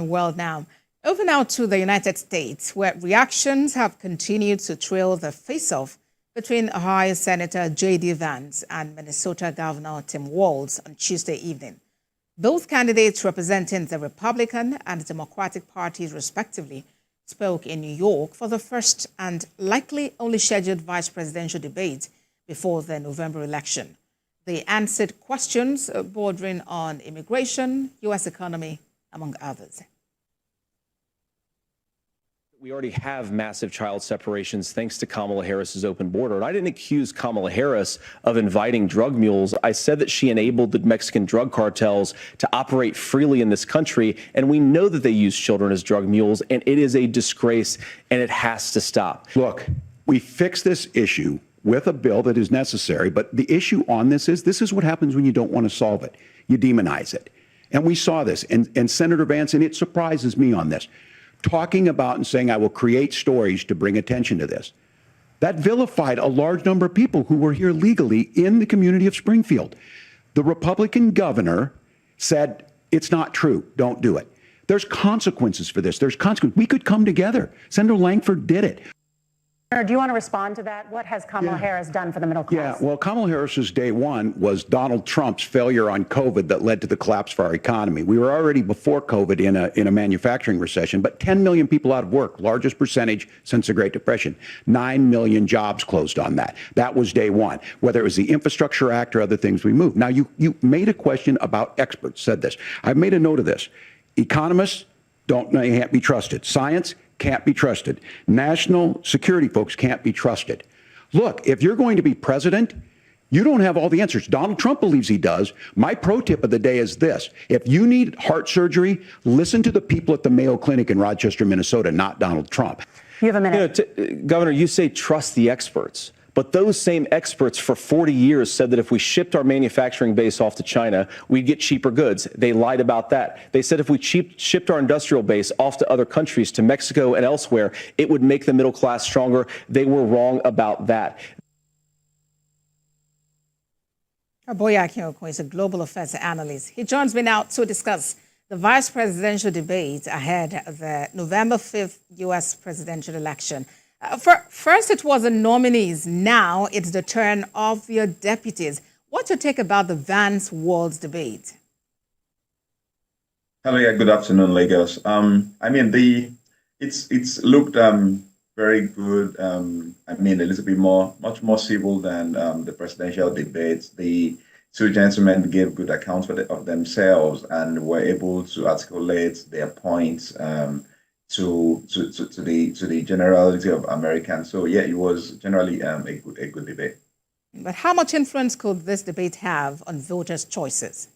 Well, now, over now to the United States, where reactions have continued to trail the face-off between Ohio Senator J.D. Vance and Minnesota Governor Tim Walz on Tuesday evening. Both candidates representing the Republican and Democratic parties, respectively, spoke in New York for the first and likely only scheduled vice presidential debate before the November election. They answered questions bordering on immigration, U.S. economy, among others. We already have massive child separations thanks to Kamala Harris's open border. And I didn't accuse Kamala Harris of inviting drug mules. I said that she enabled the Mexican drug cartels to operate freely in this country. And we know that they use children as drug mules. And it is a disgrace, and it has to stop. Look, we fix this issue with a bill that is necessary. But the issue on this is what happens when you don't want to solve it. You demonize it. And we saw this. And Senator Vance, and it surprises me on this, talking about and saying, I will create stories to bring attention to this. That vilified a large number of people who were here legally in the community of Springfield. The Republican governor said, it's not true, don't do it. There's consequences for this. There's consequences. We could come together. Senator Langford did it. Do you want to respond to that? What has Kamala Harris done for the middle class? Yeah, well, Kamala Harris's day one was Donald Trump's failure on COVID that led to the collapse of our economy. We were already before COVID in a manufacturing recession, but 10 million people out of work, largest percentage since the Great Depression. 9 million jobs closed on that. That was day one. Whether it was the Infrastructure Act or other things we moved. Now, you made a question about experts, said this. I've made a note of this. Economists can't be trusted. Science can't be trusted. National security folks can't be trusted. Look, if you're going to be president, you don't have all the answers. Donald Trump believes he does. My pro tip of the day is this. If you need heart surgery, listen to the people at the Mayo Clinic in Rochester, Minnesota, not Donald Trump. You have a minute. Governor, you say trust the experts. But those same experts for 40 years said that if we shipped our manufacturing base off to China, we'd get cheaper goods. They lied about that. They said if we shipped our industrial base off to other countries, to Mexico and elsewhere, it would make the middle class stronger. They were wrong about that. Aboya Kyoko is a global affairs analyst. He joins me now to discuss the vice presidential debate ahead of the November 5th U.S. presidential election. First, it was the nominees. Now it's the turn of your deputies. What's your take about the Vance-Walz debate? Hello, yeah, good afternoon, Lagos. It's looked very good. A little bit much more civil than the presidential debates. The two gentlemen gave good accounts of themselves and were able to articulate their points to the generality of Americans. So yeah, it was generally a good debate. But how much influence could this debate have on voters' choices?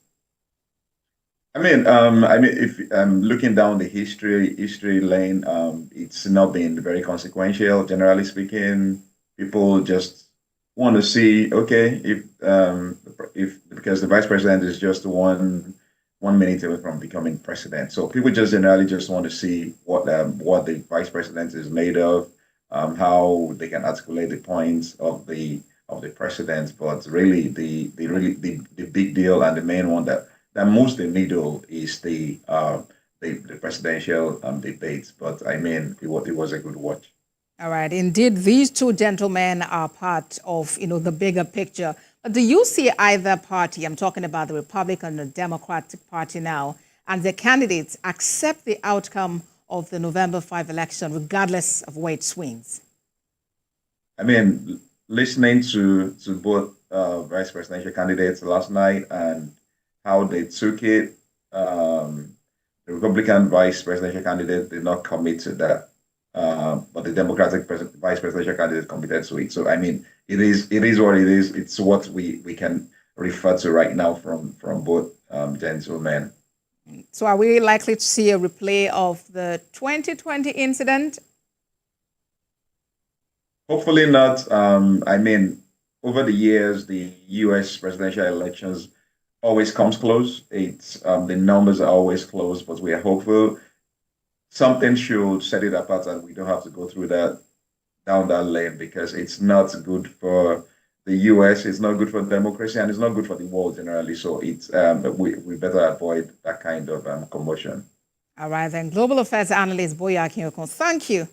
If looking down the history lane, it's not been very consequential. Generally speaking, people just want to see, okay, if because the vice president is just one minute away from becoming president. So people just generally just want to see what the vice president is made of, how they can articulate the points of the president. But really, the big deal and the main one that moves the needle is the presidential debates. But it was a good watch. All right. Indeed, these two gentlemen are part of the bigger picture. But do you see either party, I'm talking about the Republican and the Democratic Party now, and the candidates accept the outcome of the November 5 election, regardless of where it swings? Listening to both vice presidential candidates last night and how they took it, the Republican vice presidential candidate did not commit to that. But the Democratic vice presidential candidate committed to it. So it is what it is. It's what we can refer to right now from both gentlemen. So are we likely to see a replay of the 2020 incident? Hopefully not. Over the years, the U.S. presidential elections always comes close. It's the numbers are always close, but we are hopeful something should set it apart and we don't have to go through down that lane, because it's not good for the U.S., it's not good for democracy, and it's not good for the world generally. So it's we better avoid that kind of commotion. All right, then, Global Affairs Analyst Boya Akinyokun, thank you